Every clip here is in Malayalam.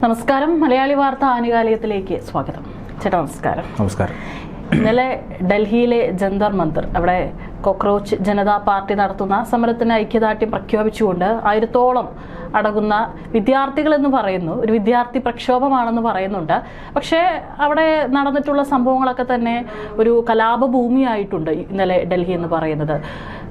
നമസ്കാരം. മലയാളി വാർത്ത ആനുകാലികത്തിലേക്ക് സ്വാഗതം. ചേട്ടാ നമസ്കാരം. നമസ്കാരം. ഇന്നലെ ഡൽഹിയിലെ ജന്തർ മന്ദിർ അവിടെ കോക്രോച്ച് ജനതാ പാർട്ടി നടത്തുന്ന സമരത്തിന് ഐക്യദാർഢ്യം പ്രഖ്യാപിച്ചുകൊണ്ട് 1000-ഓളം അടങ്ങുന്ന വിദ്യാർത്ഥികൾ എന്ന് പറയുന്നു. ഒരു വിദ്യാർത്ഥി പ്രക്ഷോഭമാണെന്ന് പറയുന്നുണ്ട്. പക്ഷേ അവിടെ നടന്നിട്ടുള്ള സംഭവങ്ങളൊക്കെ തന്നെ ഒരു കലാപഭൂമിയായിട്ടുണ്ട് ഇന്നലെ ഡൽഹി എന്ന് പറയുന്നത്.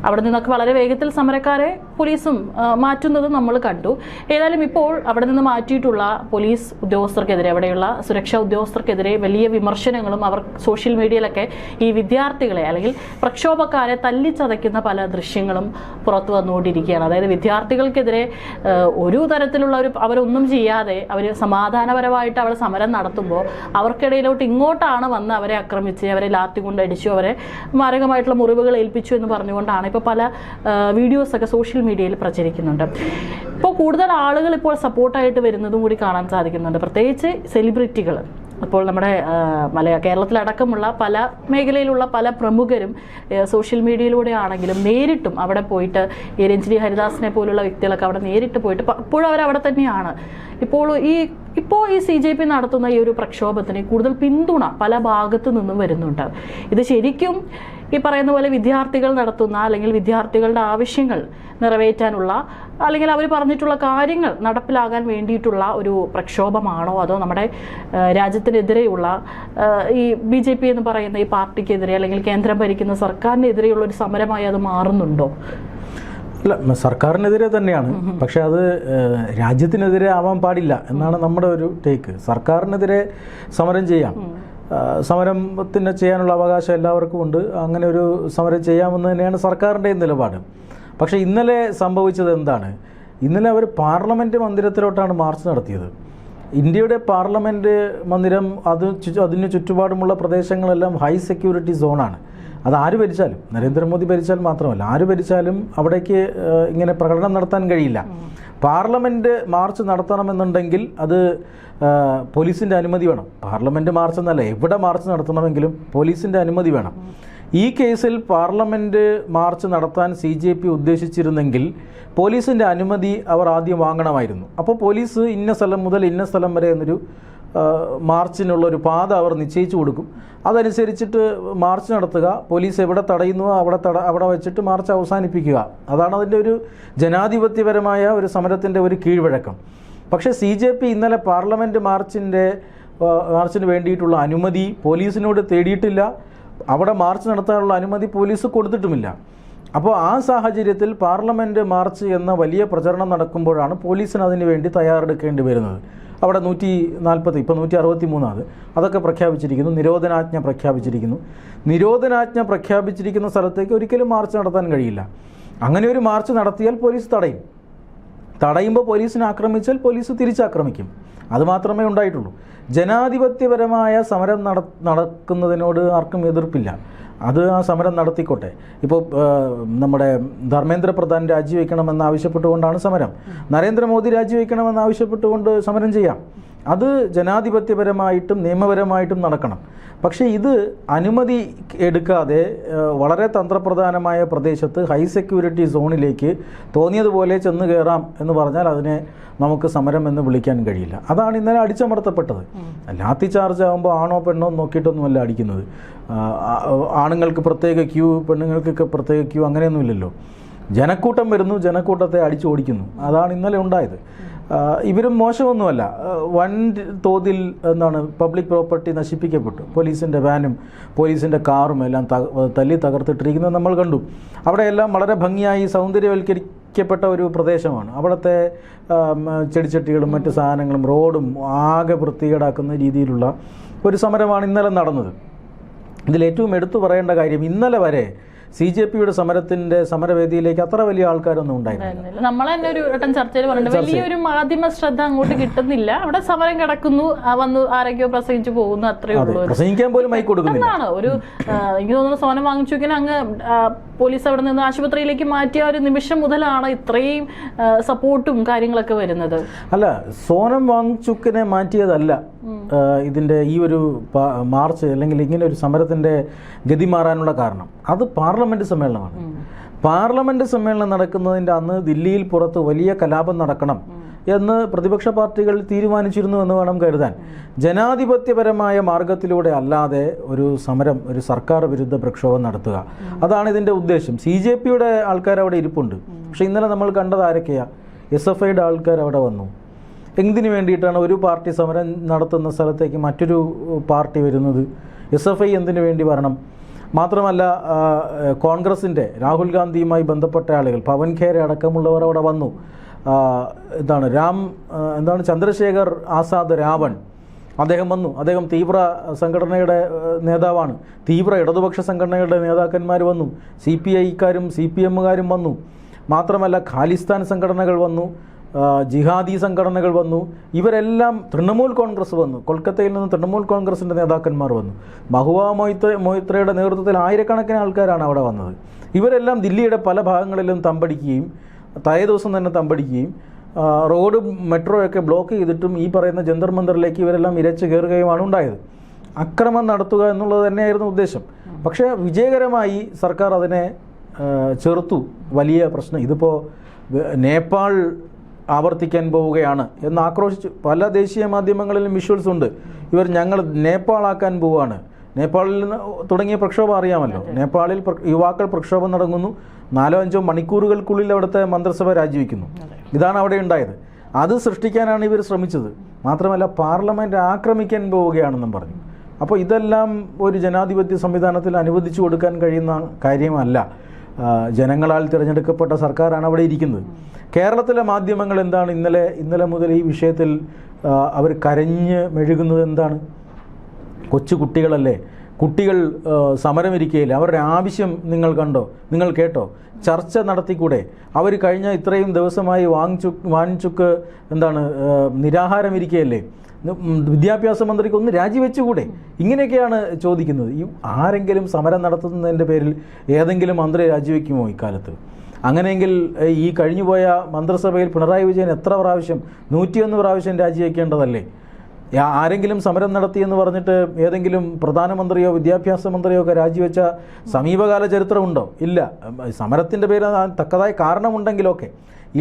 അവിടെ നിന്നൊക്കെ വളരെ വേഗത്തിൽ സമരക്കാരെ പോലീസും മാറ്റുന്നത് നമ്മൾ കണ്ടു. ഏതായാലും ഇപ്പോൾ അവിടെ നിന്ന് മാറ്റിയിട്ടുള്ള പോലീസ് ഉദ്യോഗസ്ഥർക്കെതിരെ, അവിടെയുള്ള സുരക്ഷാ ഉദ്യോഗസ്ഥർക്കെതിരെ വലിയ വിമർശനങ്ങളും അവർ സോഷ്യൽ മീഡിയയിലൊക്കെ ഈ വിദ്യാർത്ഥികളെ അല്ലെങ്കിൽ പ്രക്ഷോഭക്കാരെ തല്ലിച്ചതയ്ക്കുന്ന പല ദൃശ്യങ്ങളും പുറത്തു വന്നുകൊണ്ടിരിക്കുകയാണ്. അതായത് വിദ്യാർത്ഥികൾക്കെതിരെ ഒരു തരത്തിലുള്ള അവരൊന്നും ചെയ്യാതെ അവർ സമാധാനപരമായിട്ട് അവിടെ സമരം നടത്തുമ്പോൾ അവർക്കിടയിലോട്ട് ഇങ്ങോട്ടാണ് വന്ന് അവരെ ആക്രമിച്ച് അവരെ ലാത്തി കൊണ്ട് അടിച്ചു, അവരെ മാരകമായിട്ടുള്ള മുറിവുകൾ ഏൽപ്പിച്ചു എന്ന് പറഞ്ഞുകൊണ്ടാണ് ഇപ്പോൾ പല വീഡിയോസൊക്കെ സോഷ്യൽ മീഡിയയിൽ പ്രചരിക്കുന്നുണ്ട്. ഇപ്പോൾ കൂടുതൽ ആളുകൾ ഇപ്പോൾ സപ്പോർട്ടായിട്ട് വരുന്നതും കൂടി കാണാൻ സാധിക്കുന്നുണ്ട്. പ്രത്യേകിച്ച് സെലിബ്രിറ്റികൾ. ഇപ്പോൾ നമ്മുടെ കേരളത്തിലടക്കമുള്ള പല മേഖലയിലുള്ള പല പ്രമുഖരും സോഷ്യൽ മീഡിയയിലൂടെ ആണെങ്കിലും നേരിട്ടും അവിടെ പോയിട്ട് ഈ രഞ്ജിനി ഹരിദാസിനെ പോലുള്ള വ്യക്തികളൊക്കെ അവിടെ നേരിട്ട് പോയിട്ട് ഇപ്പോഴും അവരവിടെ തന്നെയാണ്. ഇപ്പോൾ ഈ CJP നടത്തുന്ന ഈ ഒരു പ്രക്ഷോഭത്തിന് കൂടുതൽ പിന്തുണ പല ഭാഗത്തു നിന്നും വരുന്നുണ്ട്. ഇത് ശരിക്കും ഈ പറയുന്ന പോലെ വിദ്യാർത്ഥികൾ നടത്തുന്ന അല്ലെങ്കിൽ വിദ്യാർത്ഥികളുടെ ആവശ്യങ്ങൾ നിറവേറ്റാനുള്ള അല്ലെങ്കിൽ അവർ പറഞ്ഞിട്ടുള്ള കാര്യങ്ങൾ നടപ്പിലാകാൻ വേണ്ടിയിട്ടുള്ള ഒരു പ്രക്ഷോഭമാണോ, അതോ നമ്മുടെ രാജ്യത്തിനെതിരെയുള്ള ഈ BJP എന്ന് പറയുന്ന ഈ പാർട്ടിക്കെതിരെ അല്ലെങ്കിൽ കേന്ദ്രം ഭരിക്കുന്ന സർക്കാരിനെതിരെയുള്ള ഒരു സമരമായി അത് മാറുന്നുണ്ടോ? അല്ല, സർക്കാരിനെതിരെ തന്നെയാണ്. പക്ഷെ അത് രാജ്യത്തിനെതിരെ ആവാൻ പാടില്ല എന്നാണ് നമ്മുടെ ഒരു ടേക്ക്. സർക്കാരിനെതിരെ സമരം ചെയ്യാം, സമരത്തിന് ചെയ്യാനുള്ള അവകാശം എല്ലാവർക്കും ഉണ്ട്. അങ്ങനെ ഒരു സമരം ചെയ്യാമെന്ന് തന്നെയാണ് സർക്കാരിൻ്റെ നിലപാട്. പക്ഷേ ഇന്നലെ സംഭവിച്ചത് എന്താണ്? ഇന്നലെ അവർ പാർലമെൻറ്റ് മന്ദിരത്തിലോട്ടാണ് മാർച്ച് നടത്തിയത്. ഇന്ത്യയുടെ പാർലമെൻറ്റ് മന്ദിരം അതിന് ചുറ്റുപാടുമുള്ള പ്രദേശങ്ങളെല്ലാം ഹൈ സെക്യൂരിറ്റി സോണാണ്. അത് ആര് ഭരിച്ചാലും, നരേന്ദ്രമോദി ഭരിച്ചാൽ മാത്രമല്ല, ആര് ഭരിച്ചാലും അവിടേക്ക് ഇങ്ങനെ പ്രകടനം നടത്താൻ കഴിയില്ല. പാർലമെൻറ്റ് മാർച്ച് നടത്തണമെന്നുണ്ടെങ്കിൽ അത് പോലീസിൻ്റെ അനുമതി വേണം. പാർലമെൻറ്റ് മാർച്ച് എന്നല്ല, എവിടെ മാർച്ച് നടത്തണമെങ്കിലും പോലീസിൻ്റെ അനുമതി വേണം. ഈ കേസിൽ പാർലമെൻറ്റ് മാർച്ച് നടത്താൻ CJP ഉദ്ദേശിച്ചിരുന്നെങ്കിൽ പോലീസിൻ്റെ അനുമതി അവർ ആദ്യം വാങ്ങണമായിരുന്നു. അപ്പോൾ പോലീസ് ഇന്ന സ്ഥലം മുതൽ ഇന്ന സ്ഥലം വരെ എന്നൊരു മാർച്ചിനുള്ളൊരു പാത അവർ നിശ്ചയിച്ചു കൊടുക്കും. അതനുസരിച്ചിട്ട് മാർച്ച് നടത്തുക. പോലീസ് എവിടെ തടയുന്നുവോ അവിടെ വെച്ചിട്ട് മാർച്ച് അവസാനിപ്പിക്കുക. അതാണ് അതിൻ്റെ ഒരു ജനാധിപത്യപരമായ ഒരു സമരത്തിൻ്റെ ഒരു കീഴ്വഴക്കം. പക്ഷേ CJP ഇന്നലെ പാർലമെൻറ്റ് മാർച്ചിന് വേണ്ടിയിട്ടുള്ള അനുമതി പോലീസിനോട് തേടിയിട്ടില്ല. അവിടെ മാർച്ച് നടത്താനുള്ള അനുമതി പോലീസ് കൊടുത്തിട്ടുമില്ല. അപ്പോൾ ആ സാഹചര്യത്തിൽ പാർലമെൻറ്റ് മാർച്ച് എന്ന വലിയ പ്രചരണം നടക്കുമ്പോഴാണ് പോലീസിന് അതിന് വേണ്ടി തയ്യാറെടുക്കേണ്ടി വരുന്നത്. അവിടെ 140 ഇപ്പോൾ 163 അതൊക്കെ പ്രഖ്യാപിച്ചിരിക്കുന്നു. നിരോധനാജ്ഞ പ്രഖ്യാപിച്ചിരിക്കുന്ന സ്ഥലത്തേക്ക് ഒരിക്കലും മാർച്ച് നടത്താൻ കഴിയില്ല. അങ്ങനെ ഒരു മാർച്ച് നടത്തിയാൽ പോലീസ് തടയുമ്പോൾ പോലീസിനെ ആക്രമിച്ചാൽ പോലീസ് തിരിച്ചാക്രമിക്കും. അതുമാത്രമേ ഉണ്ടായിട്ടുള്ളൂ. ജനാധിപത്യപരമായ സമരം നടക്കുന്നതിനോട് ആർക്കും എതിർപ്പില്ല. അത് ആ സമരം നടത്തിക്കോട്ടെ. ഇപ്പോൾ നമ്മുടെ ധർമ്മേന്ദ്ര പ്രധാൻ രാജിവെക്കണമെന്ന് ആവശ്യപ്പെട്ടുകൊണ്ടാണ് സമരം. നരേന്ദ്രമോദി രാജിവെക്കണമെന്ന് ആവശ്യപ്പെട്ടുകൊണ്ട് സമരം ചെയ്യാം. അത് ജനാധിപത്യപരമായിട്ടും നിയമപരമായിട്ടും നടക്കണം. പക്ഷേ ഇത് അനുമതി എടുക്കാതെ വളരെ തന്ത്രപ്രധാനമായ പ്രദേശത്ത് ഹൈ സെക്യൂരിറ്റി സോണിലേക്ക് തോന്നിയതുപോലെ ചെന്ന് കയറാം എന്ന് പറഞ്ഞാൽ അതിനെ നമുക്ക് സമരം എന്ന് വിളിക്കാൻ കഴിയില്ല. അതാണ് ഇന്നലെ അടിച്ചമർത്തപ്പെട്ടത്. ലാത്തി ചാർജ് ആകുമ്പോൾ ആണോ പെണ്ണോ നോക്കിയിട്ടൊന്നുമല്ല അടിക്കുന്നത്. ആണുങ്ങൾക്ക് പ്രത്യേക ക്യൂ, പെണ്ണുങ്ങൾക്കൊക്കെ പ്രത്യേക ക്യൂ, അങ്ങനെയൊന്നുമില്ലല്ലോ. ജനക്കൂട്ടം വരുന്നു, ജനക്കൂട്ടത്തെ അടിച്ചോടിക്കുന്നു. അതാണ് ഇന്നലെ ഉണ്ടായത്. ഇവരും മോശമൊന്നുമല്ല. വൻ തോതിൽ പബ്ലിക് പ്രോപ്പർട്ടി നശിപ്പിക്കപ്പെട്ടു. പോലീസിൻ്റെ വാനും പോലീസിൻ്റെ കാറും എല്ലാം തല്ലി തകർത്തിട്ടിരിക്കുന്നത് നമ്മൾ കണ്ടു. അവിടെയെല്ലാം വളരെ ഭംഗിയായി സൗന്ദര്യവൽക്കരിക്കപ്പെട്ട ഒരു പ്രദേശമാണ്. അവിടുത്തെ ചെടിച്ചട്ടികളും മറ്റ് സാധനങ്ങളും റോഡും ആകെ വൃത്തികേടാക്കുന്ന രീതിയിലുള്ള ഒരു സമരമാണ് ഇന്നലെ നടന്നത്. ഇതിലേറ്റവും എടുത്തു പറയേണ്ട കാര്യം, ഇന്നലെ വരെ CJPയുടെ സമരവേദിയിലേക്ക് അത്ര വലിയ ആൾക്കാരൊന്നും ഉണ്ടായിരുന്നില്ല. നമ്മൾ തന്നെ ഒരു വട്ടം ചർച്ചയിൽ പറഞ്ഞിട്ടുണ്ട്, വലിയൊരു മാധ്യമ ശ്രദ്ധ അങ്ങോട്ട് കിട്ടുന്നില്ല. അവിടെ സമരം കിടക്കുന്നു, വന്ന് ആരോഗ്യം പ്രസംഗിച്ചു പോകുന്നു, അത്രയേ ഉള്ളൂ. പ്രസംഗിക്കാൻ പോലും മൈക്ക് കൊടുക്കുന്നില്ല. എനിക്ക് തോന്നുന്നു സോനം വാങ്ങിച്ചുക്കിന് അങ്ങ് പോലീസ് അവിടെ നിന്ന് ആശുപത്രിയിലേക്ക് മാറ്റിയ ഒരു നിമിഷം മുതലാണ് ഇത്രയും സപ്പോർട്ടും കാര്യങ്ങളൊക്കെ വരുന്നത്. അല്ല, സോനം വാങ്ചുക്കിനെ മാറ്റിയതല്ല ഇതിൻ്റെ ഈ ഒരു മാർച്ച് അല്ലെങ്കിൽ ഇങ്ങനെ ഒരു സമരത്തിൻ്റെ ഗതി മാറാനുള്ള കാരണം. അത് പാർലമെൻറ്റ് സമ്മേളനമാണ്. പാർലമെൻറ്റ് സമ്മേളനം നടക്കുന്നതിൻ്റെ അന്ന് ദില്ലിയിൽ പുറത്ത് വലിയ കലാപം നടക്കണം എന്ന് പ്രതിപക്ഷ പാർട്ടികൾ തീരുമാനിച്ചിരുന്നു എന്ന് വേണം കരുതാൻ. ജനാധിപത്യപരമായ മാർഗത്തിലൂടെ അല്ലാതെ ഒരു സമരം, ഒരു സർക്കാർ വിരുദ്ധ പ്രക്ഷോഭം നടത്തുക, അതാണ് ഇതിൻ്റെ ഉദ്ദേശം. CJPയുടെ ആൾക്കാർ അവിടെ ഇരിപ്പുണ്ട്. പക്ഷേ ഇന്നലെ നമ്മൾ കണ്ടത് ആരൊക്കെയാണ്? SFIയുടെ ആൾക്കാർ അവിടെ വന്നു. എന്തിനു വേണ്ടിയിട്ടാണ് ഒരു പാർട്ടി സമരം നടത്തുന്ന സ്ഥലത്തേക്ക് മറ്റൊരു പാർട്ടി വരുന്നത്? SFI എന്തിനു വേണ്ടി വരണം? മാത്രമല്ല കോൺഗ്രസിൻ്റെ രാഹുൽ ഗാന്ധിയുമായി ബന്ധപ്പെട്ട ആളുകൾ, പവൻ ഖേര അടക്കമുള്ളവർ അവിടെ വന്നു. ചന്ദ്രശേഖർ ആസാദ് രാവൺ അദ്ദേഹം വന്നു. അദ്ദേഹം തീവ്ര സംഘടനയുടെ നേതാവാണ്. തീവ്ര ഇടതുപക്ഷ സംഘടനകളുടെ നേതാക്കന്മാർ വന്നു. CPIക്കാരും CPMകാരും വന്നു. മാത്രമല്ല ഖാലിസ്ഥാൻ സംഘടനകൾ വന്നു, ജിഹാദി സംഘടനകൾ വന്നു. ഇവരെല്ലാം, തൃണമൂൽ കോൺഗ്രസ് വന്നു. കൊൽക്കത്തയിൽ നിന്ന് തൃണമൂൽ കോൺഗ്രസിൻ്റെ നേതാക്കന്മാർ വന്നു. മഹുവ മൊയ്ത്രയുടെ നേതൃത്വത്തിൽ ആയിരക്കണക്കിന് ആൾക്കാരാണ് അവിടെ വന്നത്. ഇവരെല്ലാം ദില്ലിയുടെ പല ഭാഗങ്ങളിലും തമ്പടിക്കുകയും തലേ ദിവസം തന്നെ തമ്പടിക്കുകയും റോഡ് മെട്രോയൊക്കെ ബ്ലോക്ക് ചെയ്തിട്ടും ഈ പറയുന്ന ജന്തർ മന്ദറിലേക്ക് ഇവരെല്ലാം ഇരച്ചു കയറുകയുമാണ് ഉണ്ടായത്. അക്രമം നടത്തുക എന്നുള്ളത് തന്നെയായിരുന്നു ഉദ്ദേശം. പക്ഷേ വിജയകരമായി സർക്കാർ അതിനെ ചെറുത്തു. വലിയ പ്രശ്നം ഇതിപ്പോൾ നേപ്പാൾ ആവർത്തിക്കാൻ പോവുകയാണ് എന്ന് ആക്രോശിച്ചു. പല ദേശീയ മാധ്യമങ്ങളിലും വിഷ്വൽസ് ഉണ്ട്. ഞങ്ങൾ നേപ്പാളാക്കാൻ പോവുകയാണ്. നേപ്പാളിൽ നിന്ന് തുടങ്ങിയ പ്രക്ഷോഭം അറിയാമല്ലോ. നേപ്പാളിൽ യുവാക്കൾ പ്രക്ഷോഭം നടങ്ങുന്നു. 4-5 മണിക്കൂറുകൾക്കുള്ളിൽ അവിടുത്തെ മന്ത്രിസഭ രാജിവെക്കുന്നു. ഇതാണ് അവിടെ ഉണ്ടായത്. അത് സൃഷ്ടിക്കാനാണ് ഇവർ ശ്രമിച്ചത്. മാത്രമല്ല പാർലമെൻറ്റ് ആക്രമിക്കാൻ പോവുകയാണെന്നും പറഞ്ഞു. അപ്പോൾ ഇതെല്ലാം ഒരു ജനാധിപത്യ സംവിധാനത്തിൽ അനുവദിച്ചു കൊടുക്കാൻ കഴിയുന്ന കാര്യമല്ല. ജനങ്ങളാൽ തിരഞ്ഞെടുക്കപ്പെട്ട സർക്കാരാണ് അവിടെ ഇരിക്കുന്നത്. കേരളത്തിലെ മാധ്യമങ്ങൾ എന്താണ് ഇന്നലെ മുതൽ ഈ വിഷയത്തിൽ അവർ കരഞ്ഞ് മെഴുകുന്നത്? എന്താണ്? കൊച്ചു കുട്ടികളല്ലേ, കുട്ടികൾ സമരമിരിക്കുകയില്ല. അവരുടെ ആവശ്യം നിങ്ങൾ കണ്ടോ, നിങ്ങൾ കേട്ടോ? ചർച്ച നടത്തിക്കൂടെ? അവർ കഴിഞ്ഞ ഇത്രയും ദിവസമായി വാങ്ങിച്ചുക്ക് നിരാഹാരം ഇരിക്കുകയല്ലേ? വിദ്യാഭ്യാസ മന്ത്രിക്ക് ഒന്ന് രാജിവെച്ചുകൂടെ? ഇങ്ങനെയൊക്കെയാണ് ചോദിക്കുന്നത്. ആരെങ്കിലും സമരം നടത്തുന്നതിൻ്റെ പേരിൽ ഏതെങ്കിലും മന്ത്രി രാജിവെക്കുമോ ഇക്കാലത്ത്? അങ്ങനെയെങ്കിൽ ഈ കഴിഞ്ഞുപോയ മന്ത്രിസഭയിൽ പിണറായി വിജയൻ എത്ര പ്രാവശ്യം, 101 പ്രാവശ്യം രാജിവെക്കേണ്ടതല്ലേ? ആരെങ്കിലും സമരം നടത്തിയെന്ന് പറഞ്ഞിട്ട് ഏതെങ്കിലും പ്രധാനമന്ത്രിയോ വിദ്യാഭ്യാസ മന്ത്രിയോ ഒക്കെ രാജിവെച്ച സമീപകാല ചരിത്രമുണ്ടോ? ഇല്ല. സമരത്തിൻ്റെ പേരിൽ തക്കതായ കാരണമുണ്ടെങ്കിലൊക്കെ,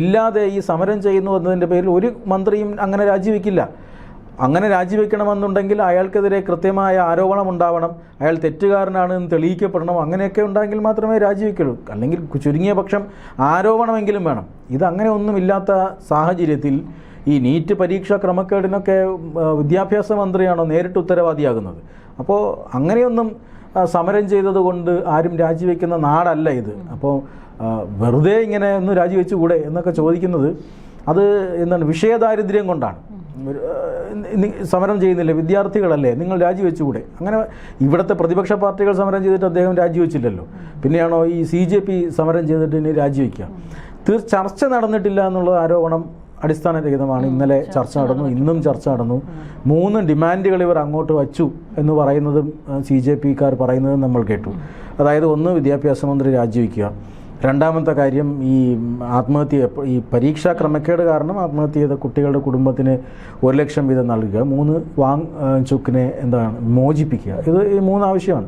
ഇല്ലാതെ ഈ സമരം ചെയ്യുന്നു എന്നതിൻ്റെ പേരിൽ ഒരു മന്ത്രിയും അങ്ങനെ രാജിവെക്കില്ല. അങ്ങനെ രാജിവെക്കണമെന്നുണ്ടെങ്കിൽ അയാൾക്കെതിരെ കൃത്യമായ ആരോപണം ഉണ്ടാവണം, അയാൾ തെറ്റുകാരനാണെന്ന് തെളിയിക്കപ്പെടണം. അങ്ങനെയൊക്കെ ഉണ്ടെങ്കിൽ മാത്രമേ രാജിവെക്കുള്ളൂ. അല്ലെങ്കിൽ ചുരുങ്ങിയ പക്ഷം ആരോപണമെങ്കിലും വേണം. ഇതങ്ങനെ ഒന്നുമില്ലാത്ത സാഹചര്യത്തിൽ ഈ നീറ്റ് പരീക്ഷാ ക്രമക്കേടിനൊക്കെ വിദ്യാഭ്യാസ മന്ത്രിയാണോ നേരിട്ട് ഉത്തരവാദിയാകുന്നത്? അപ്പോൾ അങ്ങനെയൊന്നും സമരം ചെയ്തതുകൊണ്ട് ആരും രാജിവെക്കുന്ന നാടല്ല ഇത്. അപ്പോൾ വെറുതെ ഇങ്ങനെ ഒന്ന് രാജിവെച്ചുകൂടെ എന്നൊക്കെ ചോദിക്കുന്നത് അത് വിഷയദാരിദ്ര്യം കൊണ്ടാണ്. സമരം ചെയ്യുന്നില്ലേ, വിദ്യാർത്ഥികളല്ലേ, നിങ്ങൾ രാജിവെച്ചുകൂടെ? അങ്ങനെ ഇവിടുത്തെ പ്രതിപക്ഷ പാർട്ടികൾ സമരം ചെയ്തിട്ട് അദ്ദേഹം രാജിവെച്ചില്ലല്ലോ. പിന്നെയാണോ ഈ CJP സമരം ചെയ്തിട്ട് ഇനി രാജിവെക്കുക? ചർച്ച നടന്നിട്ടില്ല എന്നുള്ള ആരോപണം അടിസ്ഥാനരഹിതമാണ്. ഇന്നലെ ചർച്ച നടന്നു, ഇന്നും ചർച്ച നടന്നു. 3 ഡിമാൻഡുകൾ ഇവർ അങ്ങോട്ട് വച്ചു എന്ന് പറയുന്നതും CJPക്കാർ പറയുന്നതും നമ്മൾ കേട്ടു. അതായത് ഒന്ന്, വിദ്യാഭ്യാസ മന്ത്രി രാജിവെക്കുക. രണ്ടാമത്തെ കാര്യം, ഈ ആത്മഹത്യ, ഈ പരീക്ഷാ ക്രമക്കേട് കാരണം ആത്മഹത്യ ചെയ്ത കുട്ടികളുടെ കുടുംബത്തിന് 1 ലക്ഷം വീതം നൽകുക. 3, വാങ്ചുക്കിനെ മോചിപ്പിക്കുക. ഇത് ഈ 3 ആവശ്യമാണ്.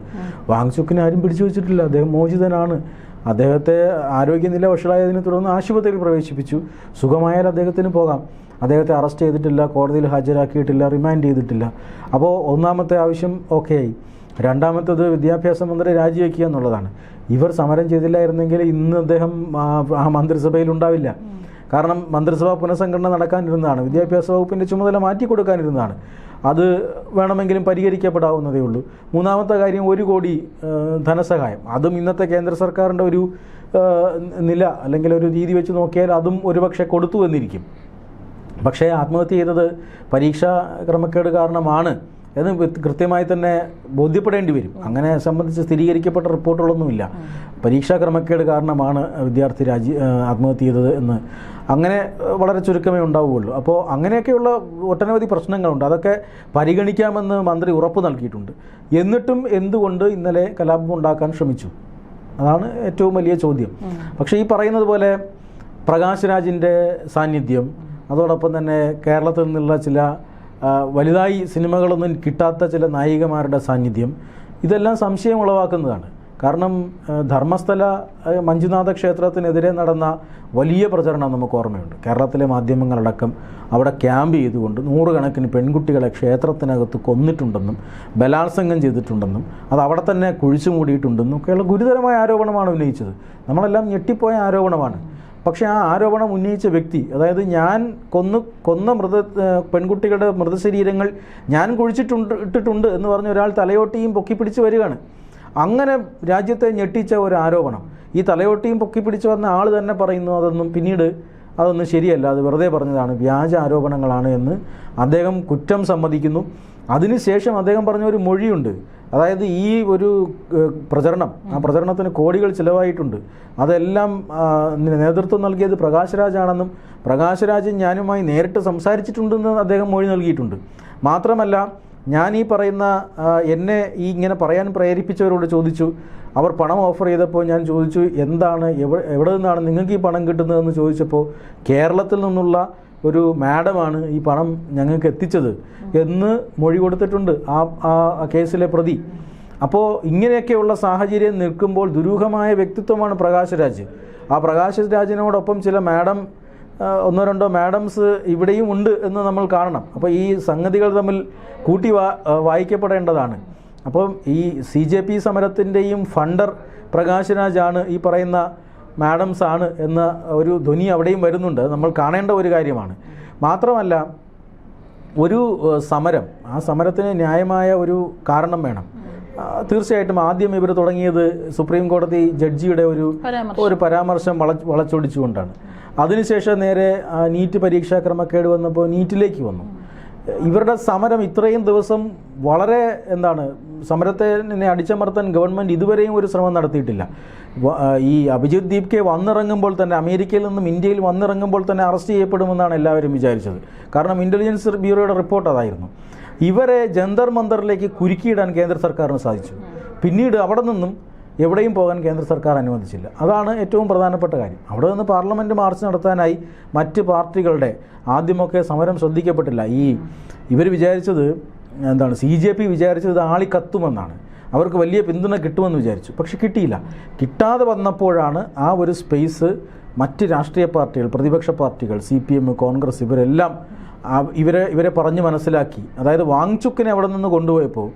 വാങ്ചുക്കിനെ ആരും പിടിച്ചു വെച്ചിട്ടില്ല, അദ്ദേഹം മോചിതനാണ്. അദ്ദേഹത്തെ ആരോഗ്യനില വഷളായതിനെ തുടർന്ന് ആശുപത്രിയിൽ പ്രവേശിപ്പിച്ചു. സുഖമായാൽ അദ്ദേഹത്തിന് പോകാം. അദ്ദേഹത്തെ അറസ്റ്റ് ചെയ്തിട്ടില്ല, കോടതിയിൽ ഹാജരാക്കിയിട്ടില്ല, റിമാൻഡ് ചെയ്തിട്ടില്ല. അപ്പോൾ ഒന്നാമത്തെ ആവശ്യം ഓക്കെയായി. രണ്ടാമത്തേത് വിദ്യാഭ്യാസ മന്ത്രി രാജിവെക്കുക എന്നുള്ളതാണ്. ഇവർ സമരം ചെയ്തില്ലായിരുന്നെങ്കിൽ ഇന്ന് അദ്ദേഹം ആ മന്ത്രിസഭയിൽ ഉണ്ടാവില്ല. കാരണം മന്ത്രിസഭാ പുനഃസംഘടന നടക്കാനിരുന്നതാണ്. വിദ്യാഭ്യാസ വകുപ്പിൻ്റെ ചുമതല മാറ്റിക്കൊടുക്കാനിരുന്നതാണ്. അത് വേണമെങ്കിലും പരിഹരിക്കപ്പെടാവുന്നതേ ഉള്ളൂ. മൂന്നാമത്തെ കാര്യം, 1 കോടി ധനസഹായം. അതും ഇന്നത്തെ കേന്ദ്ര സർക്കാരിൻ്റെ ഒരു നില അല്ലെങ്കിൽ ഒരു രീതി വെച്ച് നോക്കിയാൽ അതും ഒരുപക്ഷെ കൊടുത്തു എന്നിരിക്കും. പക്ഷേ ആത്മഹത്യ ചെയ്തത് പരീക്ഷാ ക്രമക്കേട് കാരണമാണ് എന്ന് കൃത്യമായി തന്നെ ബോധ്യപ്പെടേണ്ടി വരും. അങ്ങനെ സംബന്ധിച്ച് സ്ഥിരീകരിക്കപ്പെട്ട റിപ്പോർട്ടുകളൊന്നുമില്ല. പരീക്ഷാ ക്രമക്കേട് കാരണമാണ് വിദ്യാർത്ഥി ആത്മഹത്യ ചെയ്തത് എന്ന് അങ്ങനെ വളരെ ചുരുക്കമേ ഉണ്ടാവുകയുള്ളൂ. അപ്പോൾ അങ്ങനെയൊക്കെയുള്ള ഒട്ടനവധി പ്രശ്നങ്ങളുണ്ട്. അതൊക്കെ പരിഗണിക്കാമെന്ന് മന്ത്രി ഉറപ്പ് നൽകിയിട്ടുണ്ട്. എന്നിട്ടും എന്തുകൊണ്ട് ഇന്നലെ കലാപം ഉണ്ടാക്കാൻ ശ്രമിച്ചു? അതാണ് ഏറ്റവും വലിയ ചോദ്യം. പക്ഷേ ഈ പറയുന്നത് പോലെ പ്രകാശ് രാജിൻ്റെ സാന്നിധ്യം, അതോടൊപ്പം തന്നെ കേരളത്തിൽ നിന്നുള്ള ചില വലുതായി സിനിമകളൊന്നും കിട്ടാത്ത ചില നായികമാരുടെ സാന്നിധ്യം, ഇതെല്ലാം സംശയം ഉളവാക്കുന്നതാണ്. കാരണം ധർമ്മസ്ഥല മഞ്ജുനാഥ ക്ഷേത്രത്തിനെതിരെ നടന്ന വലിയ പ്രചരണം നമുക്ക് ഓർമ്മയുണ്ട്. കേരളത്തിലെ മാധ്യമങ്ങളടക്കം അവിടെ ക്യാമ്പ് ചെയ്തുകൊണ്ട് നൂറുകണക്കിന് പെൺകുട്ടികളെ ക്ഷേത്രത്തിനകത്ത് കൊന്നിട്ടുണ്ടെന്നും ബലാത്സംഗം ചെയ്തിട്ടുണ്ടെന്നും അത് അവിടെ തന്നെ കുഴിച്ചു മൂടിയിട്ടുണ്ടെന്നും ഒക്കെയുള്ള ഗുരുതരമായ ആരോപണമാണ് ഉന്നയിച്ചത്. നമ്മളെല്ലാം ഞെട്ടിപ്പോയ ആരോപണമാണ്. പക്ഷേ ആ ആരോപണം ഉന്നയിച്ച വ്യക്തി, അതായത് ഞാൻ കൊന്ന പെൺകുട്ടികളുടെ മൃതശരീരങ്ങൾ ഞാൻ ഇട്ടിട്ടുണ്ട് എന്ന് പറഞ്ഞ ഒരാൾ തലയോട്ടിയും പൊക്കിപ്പിടിച്ച് വരികയാണ്. അങ്ങനെ രാജ്യത്തെ ഞെട്ടിച്ച ഒരു ആരോപണം ഈ തലയോട്ടിയും പൊക്കിപ്പിടിച്ച് വന്ന ആൾ തന്നെ പറയുന്നു അതൊന്നും ശരിയല്ല, അത് വെറുതെ പറഞ്ഞതാണ്, വ്യാജ ആരോപണങ്ങളാണ് എന്ന് അദ്ദേഹം കുറ്റം സമ്മതിക്കുന്നു. അതിനുശേഷം അദ്ദേഹം പറഞ്ഞ ഒരു മൊഴിയുണ്ട്. അതായത് ഈ ഒരു ആ പ്രചരണത്തിന് കോടികൾ ചിലവായിട്ടുണ്ട്, അതെല്ലാം നേതൃത്വം നൽകിയത് പ്രകാശ് രാജാണെന്നും പ്രകാശ് രാജ് ഞാനുമായി നേരിട്ട് സംസാരിച്ചിട്ടുണ്ടെന്ന് അദ്ദേഹം മൊഴി നൽകിയിട്ടുണ്ട്. മാത്രമല്ല, ഞാൻ ഈ പറയുന്ന എന്നെ ഇങ്ങനെ പറയാൻ പ്രേരിപ്പിച്ചവരോട് ചോദിച്ചു, അവർ പണം ഓഫർ ചെയ്തപ്പോൾ ഞാൻ ചോദിച്ചു എന്താണ് എവിടെ നിന്നാണ് നിങ്ങൾക്ക് ഈ പണം കിട്ടുന്നതെന്ന് ചോദിച്ചപ്പോൾ കേരളത്തിൽ നിന്നുള്ള ഒരു മാഡമാണ് ഈ പണം ഞങ്ങൾക്ക് എത്തിച്ചത് എന്ന് മൊഴി കൊടുത്തിട്ടുണ്ട് ആ കേസിലെ പ്രതി. അപ്പോൾ ഇങ്ങനെയൊക്കെയുള്ള സാഹചര്യം നിൽക്കുമ്പോൾ ദുരൂഹമായ വ്യക്തിത്വമാണ് പ്രകാശ് രാജ്. ആ പ്രകാശ് രാജിനോടൊപ്പം ചില ഒന്നോ രണ്ടോ മാഡംസ് ഇവിടെയും ഉണ്ട് എന്ന് നമ്മൾ കാണണം. അപ്പോൾ ഈ സംഗതികൾ തമ്മിൽ കൂട്ടി വായിക്കപ്പെടേണ്ടതാണ്. അപ്പം ഈ CJP സമരത്തിൻ്റെയും ഫണ്ടർ പ്രകാശ് രാജാണ്, ഈ പറയുന്ന മാഡംസ് ആണ് എന്ന ഒരു ധ്വനി അവിടെയും വരുന്നുണ്ട്. നമ്മൾ കാണേണ്ട ഒരു കാര്യമാണ്. മാത്രമല്ല, ഒരു സമരം, ആ സമരത്തിന് ന്യായമായ ഒരു കാരണം വേണം. തീർച്ചയായിട്ടും ആദ്യം ഇവർ തുടങ്ങിയത് സുപ്രീം കോടതി ജഡ്ജിയുടെ ഒരു പരാമർശം വളച്ചൊടിച്ചുകൊണ്ടാണ്. അതിനുശേഷം നേരെ നീറ്റ് പരീക്ഷാ ക്രമക്കേട് വന്നപ്പോൾ നീറ്റിലേക്ക് വന്നു. ഇവരുടെ സമരം ഇത്രയും ദിവസം വളരെ സമരത്തെ അടിച്ചമർത്താൻ ഗവൺമെൻറ് ഇതുവരെയും ഒരു ശ്രമം നടത്തിയിട്ടില്ല. ഈ അഭിജിത്ത് ദീപ്കെ വന്നിറങ്ങുമ്പോൾ തന്നെ, അമേരിക്കയിൽ നിന്നും ഇന്ത്യയിൽ വന്നിറങ്ങുമ്പോൾ തന്നെ അറസ്റ്റ് ചെയ്യപ്പെടുമെന്നാണ് എല്ലാവരും വിചാരിച്ചത്. കാരണം ഇൻ്റലിജൻസ് ബ്യൂറോയുടെ റിപ്പോർട്ട് അതായിരുന്നു. ഇവരെ ജന്തർ മന്ദറിലേക്ക് കുരുക്കിയിടാൻ കേന്ദ്ര സർക്കാരിന് സാധിച്ചു. പിന്നീട് അവിടെ നിന്നും എവിടെയും പോകാൻ കേന്ദ്ര സർക്കാർ അനുവദിച്ചില്ല. അതാണ് ഏറ്റവും പ്രധാനപ്പെട്ട കാര്യം. അവിടെ നിന്ന് പാർലമെൻറ്റ് മാർച്ച് നടത്താനായി മറ്റ് പാർട്ടികളുടെ ആദ്യമൊക്കെ സമരം ശ്രദ്ധിക്കപ്പെട്ടില്ല. ഇവർ വിചാരിച്ചത് CJP വിചാരിച്ചത് ആളിക്കത്തുമെന്നാണ്, അവർക്ക് വലിയ പിന്തുണ കിട്ടുമെന്ന് വിചാരിച്ചു. പക്ഷെ കിട്ടിയില്ല. കിട്ടാതെ വന്നപ്പോഴാണ് ആ ഒരു സ്പേസ് മറ്റ് രാഷ്ട്രീയ പാർട്ടികൾ, പ്രതിപക്ഷ പാർട്ടികൾ, CPM, കോൺഗ്രസ് ഇവരെല്ലാം ഇവരെ പറഞ്ഞ് മനസ്സിലാക്കി. അതായത് വാങ്ചുക്കിനെ അവിടെ നിന്ന് കൊണ്ടുപോയപ്പോൾ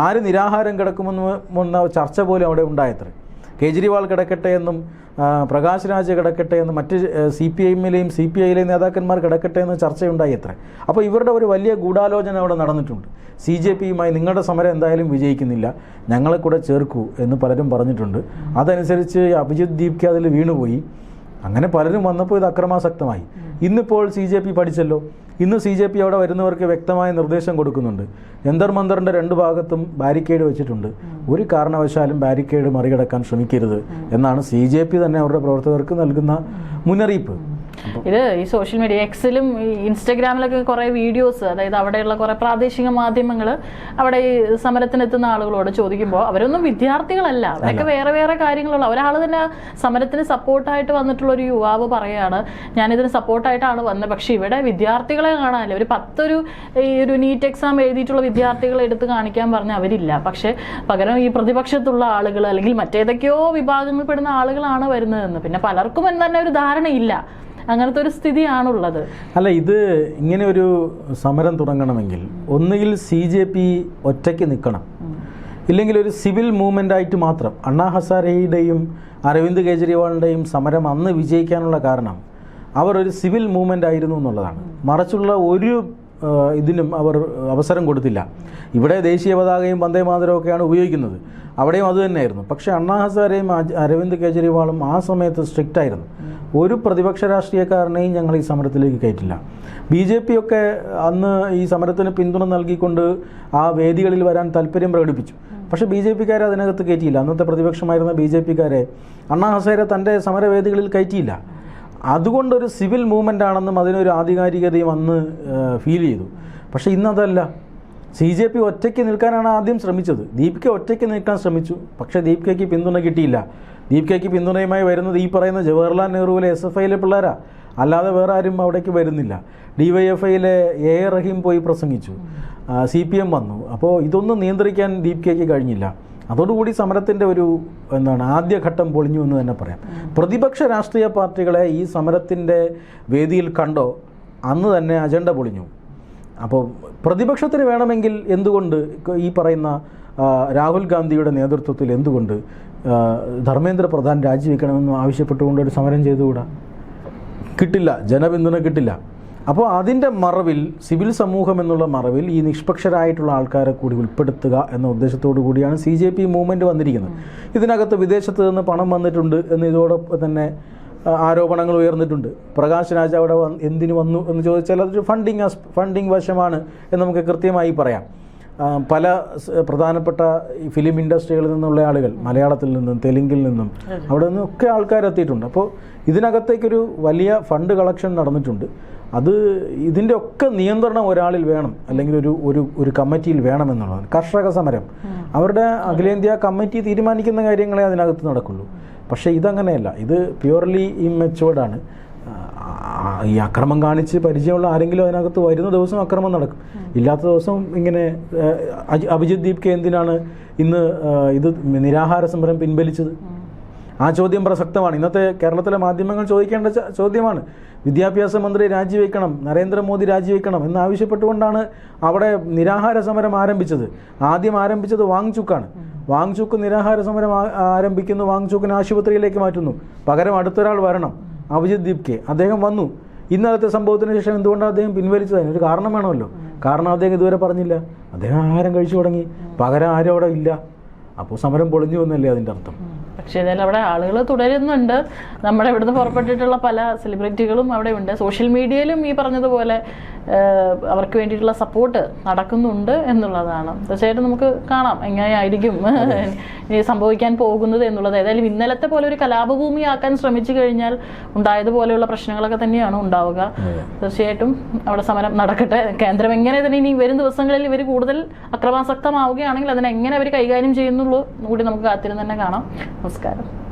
ആര് നിരാഹാരം കിടക്കുമെന്ന ചർച്ച പോലും അവിടെ ഉണ്ടായത്രേ. കേജ്രിവാൾ കിടക്കട്ടെ എന്നും പ്രകാശ് രാജ് കിടക്കട്ടെ എന്നും മറ്റ് CPIയിലെയും CPIയിലെയും നേതാക്കന്മാർ കിടക്കട്ടെ എന്ന് ചർച്ചയുണ്ടായത്രേ. അപ്പോൾ ഇവരുടെ ഒരു വലിയ ഗൂഢാലോചന അവിടെ നടന്നിട്ടുണ്ട്. CJPയുമായി നിങ്ങളുടെ സമരം എന്തായാലും വിജയിക്കുന്നില്ല, ഞങ്ങളെ കൂടെ ചേർക്കൂ എന്ന് പലരും പറഞ്ഞിട്ടുണ്ട്. അതനുസരിച്ച് അഭിജിത്ത് ദീപ്കെ അതിൽ വീണുപോയി. അങ്ങനെ പലരും വന്നപ്പോൾ ഇത് അക്രമാസക്തമായി. ഇന്നിപ്പോൾ CJP പഠിച്ചല്ലോ. ഇന്ന് CJP അവിടെ വരുന്നവർക്ക് വ്യക്തമായ നിർദ്ദേശം കൊടുക്കുന്നുണ്ട്. ജന്തർ മന്ദറിൻ്റെ 2 ഭാഗത്തും ബാരിക്കേഡ് വെച്ചിട്ടുണ്ട്. ഒരു കാരണവശാലും ബാരിക്കേഡ് മറികടക്കാൻ ശ്രമിക്കരുത് എന്നാണ് CJP തന്നെ അവരുടെ പ്രവർത്തകർക്ക് നൽകുന്ന മുന്നറിയിപ്പ്. ഇത് ഈ സോഷ്യൽ മീഡിയ എക്സിലും ഇൻസ്റ്റഗ്രാമിലൊക്കെ കുറേ വീഡിയോസ്, അതായത് അവിടെയുള്ള കുറേ പ്രാദേശിക മാധ്യമങ്ങൾ അവിടെ ഈ സമരത്തിനെത്തുന്ന ആളുകളോട് ചോദിക്കുമ്പോൾ അവരൊന്നും വിദ്യാർത്ഥികളല്ല, അവരൊക്കെ വേറെ വേറെ കാര്യങ്ങളുള്ള ഒരാൾ തന്നെ സമരത്തിന് സപ്പോർട്ടായിട്ട് വന്നിട്ടുള്ള ഒരു യുവാവ് പറയുകയാണ്, ഞാനിതിന് സപ്പോർട്ടായിട്ടാണ് വന്നത്, പക്ഷെ ഇവിടെ വിദ്യാർത്ഥികളെ കാണാനില്ല. ഒരു നീറ്റ് എക്സാം എഴുതിയിട്ടുള്ള വിദ്യാർത്ഥികളെ എടുത്ത് കാണിക്കാൻ പറഞ്ഞാൽ അവരില്ല. പക്ഷെ പകരം ഈ പ്രതിപക്ഷത്തുള്ള ആളുകൾ അല്ലെങ്കിൽ മറ്റേതൊക്കെയോ വിഭാഗങ്ങളിൽപ്പെടുന്ന ആളുകളാണ് വരുന്നതെന്ന് പിന്നെ പലർക്കും തന്നെ ഒരു ധാരണയില്ല. അങ്ങനത്തെ ഒരു സ്ഥിതിയാണുള്ളത്. അല്ല, ഇത് ഇങ്ങനെ ഒരു സമരം തുടങ്ങണമെങ്കിൽ ഒന്നുകിൽ CJP ഒറ്റയ്ക്ക് നിൽക്കണം, ഇല്ലെങ്കിൽ ഒരു സിവിൽ മൂവ്മെൻ്റ് ആയിട്ട് മാത്രം. അണ്ണാ ഹസാരെയുടെയും അരവിന്ദ് കെജ്രിവാളിൻ്റെയും സമരം അന്ന് വിജയിക്കാനുള്ള കാരണം അവർ ഒരു സിവിൽ മൂവ്മെൻ്റ് ആയിരുന്നു എന്നുള്ളതാണ്. മറിച്ചുള്ള ഒരു ഇതിനും അവർ അവസരം കൊടുത്തില്ല. ഇവിടെ ദേശീയ പതാകയും വന്ദേ മാതരവും ഒക്കെയാണ് ഉപയോഗിക്കുന്നത്, അവിടെയും അത് തന്നെയായിരുന്നു. പക്ഷേ അണ്ണാ ഹസാരെയും അരവിന്ദ് കെജ്രിവാളും ആ സമയത്ത് സ്ട്രിക്റ്റ് ആയിരുന്നു. ഒരു പ്രതിപക്ഷ രാഷ്ട്രീയക്കാരനെയും ഞങ്ങൾ ഈ സമരത്തിലേക്ക് കയറ്റില്ല. BJP ഒക്കെ അന്ന് ഈ സമരത്തിന് പിന്തുണ നൽകിക്കൊണ്ട് ആ വേദികളിൽ വരാൻ താല്പര്യം പ്രകടിപ്പിച്ചു. പക്ഷേ BJPക്കാരെ അതിനകത്ത് കയറ്റിയില്ല. അന്നത്തെ പ്രതിപക്ഷമായിരുന്ന BJPക്കാരെ അണ്ണാ ഹസാരെ തൻ്റെ സമരവേദികളിൽ കയറ്റിയില്ല. അതുകൊണ്ടൊരു സിവിൽ മൂവ്മെൻ്റ് ആണെന്നും അതിനൊരു ആധികാരികതയും അന്ന് ഫീൽ ചെയ്തു. പക്ഷേ ഇന്നതല്ല. CJP ഒറ്റയ്ക്ക് നിൽക്കാനാണ് ആദ്യം ശ്രമിച്ചത്. ദീപ്ക ഒറ്റയ്ക്ക് നിൽക്കാൻ ശ്രമിച്ചു, പക്ഷേ ദീപ്കയ്ക്ക് പിന്തുണ കിട്ടിയില്ല. ദീപ്കയ്ക്ക് പിന്തുണയുമായി വരുന്നത് ഈ പറയുന്ന ജവഹർലാൽ നെഹ്റുവിലെ SFIയിലെ പിള്ളേരാ, അല്ലാതെ വേറെ ആരും അവിടേക്ക് വരുന്നില്ല. DYFIയിലെ A റഹീം പോയി പ്രസംഗിച്ചു, CPM വന്നു. അപ്പോൾ ഇതൊന്നും നിയന്ത്രിക്കാൻ ദീപ്കയ്ക്ക് കഴിഞ്ഞില്ല. അതോടുകൂടി സമരത്തിൻ്റെ ഒരു ആദ്യഘട്ടം പൊളിഞ്ഞു എന്ന് തന്നെ പറയാം. പ്രതിപക്ഷ രാഷ്ട്രീയ പാർട്ടികളെ ഈ സമരത്തിൻ്റെ വേദിയിൽ കണ്ടോ അന്ന് തന്നെ അജണ്ട പൊളിഞ്ഞു. അപ്പോൾ പ്രതിപക്ഷത്തിന് വേണമെങ്കിൽ എന്തുകൊണ്ട് ഈ പറയുന്ന രാഹുൽ ഗാന്ധിയുടെ നേതൃത്വത്തിൽ എന്തുകൊണ്ട് ധർമ്മേന്ദ്ര പ്രധാൻ രാജിവെക്കണമെന്ന് ആവശ്യപ്പെട്ടുകൊണ്ട് ഒരു സമരം ചെയ്തുകൂടാ? കിട്ടില്ല, ജനപിന്തുണ കിട്ടില്ല. അപ്പോൾ അതിൻ്റെ മറവിൽ, സിവിൽ സമൂഹം എന്നുള്ള മറവിൽ ഈ നിഷ്പക്ഷരായിട്ടുള്ള ആൾക്കാരെ കൂടി ഉൾപ്പെടുത്തുക എന്ന ഉദ്ദേശത്തോടു കൂടിയാണ് CJP മൂവ്മെൻറ്റ് വന്നിരിക്കുന്നത്. ഇതിനകത്ത് വിദേശത്ത് നിന്ന് പണം വന്നിട്ടുണ്ട് എന്ന് ഇതോടൊപ്പം തന്നെ ആരോപണങ്ങൾ ഉയർന്നിട്ടുണ്ട്. പ്രകാശ് രാജ് അവിടെ എന്തിനു വന്നു എന്ന് ചോദിച്ചാൽ അതൊരു ഫണ്ടിങ് വശമാണ് എന്ന് നമുക്ക് കൃത്യമായി പറയാം. പല പ്രധാനപ്പെട്ട ഫിലിം ഇൻഡസ്ട്രികളിൽ നിന്നുള്ള ആളുകൾ, മലയാളത്തിൽ നിന്നും തെലുങ്കിൽ നിന്നും അവിടെ നിന്നൊക്കെ ആൾക്കാരെത്തിയിട്ടുണ്ട്. അപ്പോൾ ഇതിനകത്തേക്കൊരു വലിയ ഫണ്ട് കളക്ഷൻ നടന്നിട്ടുണ്ട്. അത് ഇതിൻ്റെ ഒക്കെ നിയന്ത്രണം ഒരാളിൽ വേണം, അല്ലെങ്കിൽ ഒരു കമ്മിറ്റിയിൽ വേണമെന്നുള്ളതാണ്. കർഷക സമരം അവരുടെ അഖിലേന്ത്യാ കമ്മിറ്റി തീരുമാനിക്കുന്ന കാര്യങ്ങളെ അതിനകത്ത് നടക്കുള്ളൂ. പക്ഷേ ഇതങ്ങനെയല്ല, ഇത് പ്യുവർലി ഇംമെച്ചുവേർഡാണ്. ഈ അക്രമം കാണിച്ച് പരിചയമുള്ള ആരെങ്കിലും അതിനകത്ത് വരുന്ന ദിവസം അക്രമം നടക്കും, ഇല്ലാത്ത ദിവസം ഇങ്ങനെ. അഭിജിത് ദീപ്കെ എന്തിനാണ് ഇന്ന് ഇത് നിരാഹാര സമരം പിൻവലിച്ചത്? ആ ചോദ്യം പ്രസക്തമാണ്. ഇന്നത്തെ കേരളത്തിലെ മാധ്യമങ്ങൾ ചോദിക്കേണ്ട ചോദ്യമാണ്. വിദ്യാഭ്യാസ മന്ത്രി രാജിവെക്കണം, നരേന്ദ്രമോദി രാജിവെക്കണം എന്നാവശ്യപ്പെട്ടുകൊണ്ടാണ് അവിടെ നിരാഹാര സമരം ആരംഭിച്ചത്. ആദ്യം ആരംഭിച്ചത് വാങ്ചുക്കാണ്. വാങ്ചുക്ക് നിരാഹാര സമരം ആരംഭിക്കുന്നു, വാങ്ചുക്കിനെ ആശുപത്രിയിലേക്ക് മാറ്റുന്നു. പകരം അടുത്തൊരാൾ വരണം, അഭിജിത് ദീപ്കെ. അദ്ദേഹം വന്നു. ഇന്നലത്തെ സംഭവത്തിന് ശേഷം എന്തുകൊണ്ടാണ് അദ്ദേഹം പിൻവലിച്ചത്? അതിനൊരു കാരണം വേണമല്ലോ. കാരണം അദ്ദേഹം ഇതുവരെ പറഞ്ഞില്ല. അദ്ദേഹം ആഹാരം കഴിച്ചു തുടങ്ങി, പകരം ആരും അവിടെ ഇല്ല. അപ്പോൾ സമരം പൊളിഞ്ഞു എന്നല്ലേ അതിൻ്റെ അർത്ഥം. പക്ഷേ ഏതായാലും അവിടെ ആളുകൾ തുടരുന്നുണ്ട്. നമ്മുടെ ഇവിടുന്ന് പുറപ്പെട്ടിട്ടുള്ള പല സെലിബ്രിറ്റികളും അവിടെ ഉണ്ട്. സോഷ്യൽ മീഡിയയിലും ഈ പറഞ്ഞതുപോലെ അവർക്ക് വേണ്ടിയിട്ടുള്ള സപ്പോർട്ട് നടക്കുന്നുണ്ട് എന്നുള്ളതാണ്. തീർച്ചയായിട്ടും നമുക്ക് കാണാം എങ്ങനെയായിരിക്കും ഇനി സംഭവിക്കാൻ പോകുന്നത് എന്നുള്ളത്. ഏതായാലും ഇന്നലത്തെ പോലെ ഒരു കലാപഭൂമിയാക്കാൻ ശ്രമിച്ചു കഴിഞ്ഞാൽ ഉണ്ടായതുപോലെയുള്ള പ്രശ്നങ്ങളൊക്കെ തന്നെയാണ് ഉണ്ടാവുക. തീർച്ചയായിട്ടും അവിടെ സമരം നടക്കട്ടെ. കേന്ദ്രം എങ്ങനെ തന്നെ ഇനി വരും ദിവസങ്ങളിൽ ഇവർ കൂടുതൽ അക്രമാസക്തമാവുകയാണെങ്കിൽ അതിനെങ്ങനെ അവർ കൈകാര്യം ചെയ്യുന്നുള്ളൂ കൂടി നമുക്ക് കാത്തിരുന്ന് തന്നെ കാണാം. നമസ്കാരം.